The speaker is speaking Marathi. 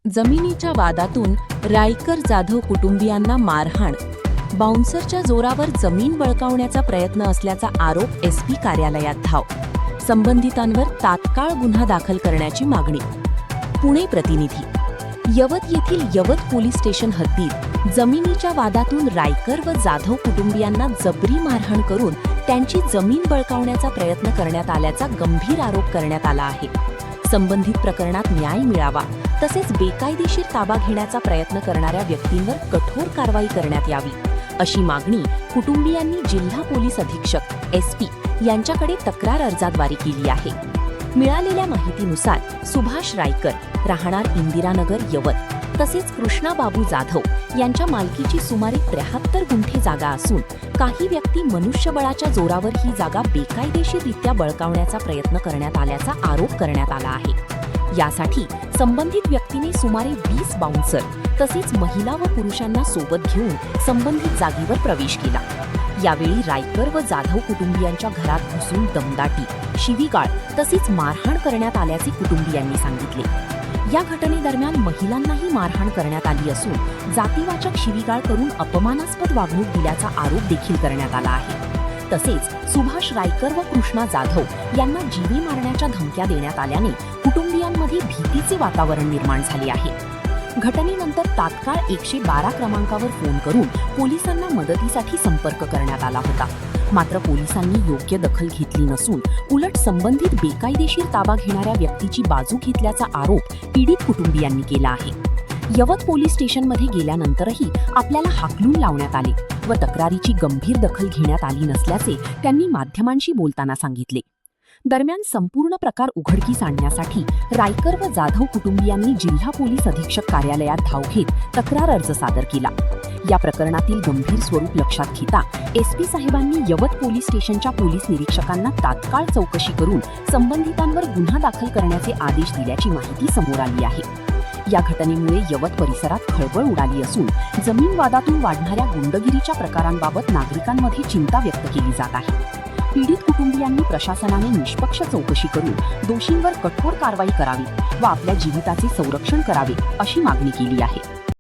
जमिनीच्या वादातून रायकर जाधव कुटुंबियांना मारहाण. बाउन्सरच्या जोरावर जमीन बळकावण्याचा प्रयत्न असल्याचा आरोप एसपी कार्यालयात धाव. संबंधितांवर तात्काळ गुन्हा दाखल करण्याची मागणी. पुणे प्रतिनिधी. यवत येथील यवत पोलीस स्टेशन हद्दीत जमिनीच्या वादातून रायकर व जाधव कुटुंबियांना जबरी मारहाण करून त्यांची जमीन बळकावण्याचा प्रयत्न करण्यात आल्याचा गंभीर आरोप करण्यात आला आहे. संबंधित प्रकरणात न्याय मिळावा तसेच बेकायदेशीर ताबा घेण्याचा प्रयत्न करणाऱ्या व्यक्तींवर कठोर कारवाई करण्यात यावी अशी मागणी कुटुंबियांनी जिल्हा पोलीस अधीक्षक एसपी यांच्याकडे तक्रार अर्जाद्वारे केली आहे. मिळालेल्या माहितीनुसार सुभाष रायकर राहणार इंदिरानगर यवत तसेच कृष्णा बाबू जाधव यांच्या मालकीची सुमारे 73 गुंठे जागा असून काही व्यक्ती मनुष्यबळाच्या जोरावर ही जागा बेकायदेशीररित्या बळकावण्याचा प्रयत्न करण्यात आल्याचा आरोप करण्यात आला आहे. यासाठी संबंधित व्यक्तीने सुमारे 20 बाउन्सर तसेच महिला व पुरुषांना सोबत घेऊन संबंधित जागेवर प्रवेश केला. यावेळी रायकर व जाधव कुटुंबियांच्या घरात घुसून दमदाटी, शिवीगाळ तसेच मारहाण करण्यात आल्याचे कुटुंबियांनी सांगितले. या घटनेदरम्यान महिलांनाही मारहाण करण्यात आली असून जातीवाचक शिवीगाळ करून अपमानास्पद वागणूक दिल्याचा आरोप देखील करण्यात आला आहे. तसेच सुभाष रायकर व कृष्णा जाधव यांना जीवे मारण्याच्या धमक्या देण्यात आल्याने कुटुंबियांमध्ये भीतीचे वातावरण निर्माण झाले आहे. घटनेनंतर तात्काळ 112 क्रमांकावर फोन करून पोलिसांना मदतीसाठी संपर्क करण्यात आला होता. मात्र पोलिसांनी योग्य दखल घेतली नसून उलट संबंधित बेकायदेशीर ताबा घेणाऱ्या व्यक्तीची बाजू घेतल्याचा आरोप पीडित कुटुंबियांनी केला आहे. यवत पोलीस स्टेशनमध्ये गेल्यानंतरही आपल्याला हाकलून लावण्यात आले व तक्रारीची गंभीर दखल घेण्यात आली नसल्याचे त्यांनी माध्यमांशी बोलताना सांगितले. दरम्यान संपूर्ण प्रकार उघडकीस आणण्यासाठी रायकर व जाधव कुटुंबियांनी जिल्हा पोलीस अधीक्षक कार्यालयात धाव घेत तक्रार अर्ज सादर केला. या प्रकरणातील गंभीर स्वरूप लक्षात घेता एसपी साहेबांनी यवत पोलीस स्टेशनच्या पोलीस निरीक्षकांना तात्काळ चौकशी करून संबंधितांवर गुन्हा दाखल करण्याचे आदेश दिल्याची माहिती समोर आली आहे. या घटनेमुळे यवत परिसरात खळबळ उडाली असून जमीन वादातून वाढणाऱ्या गुंडगिरीच्या प्रकारांबाबत नागरिकांमध्ये चिंता व्यक्त केली जात आहे. पीडित कुटुंबियांनी प्रशासनाने निष्पक्ष चौकशी करून दोषींवर कठोर कारवाई करावी व आपल्या जीविताचे संरक्षण करावे अशी मागणी केली आहे.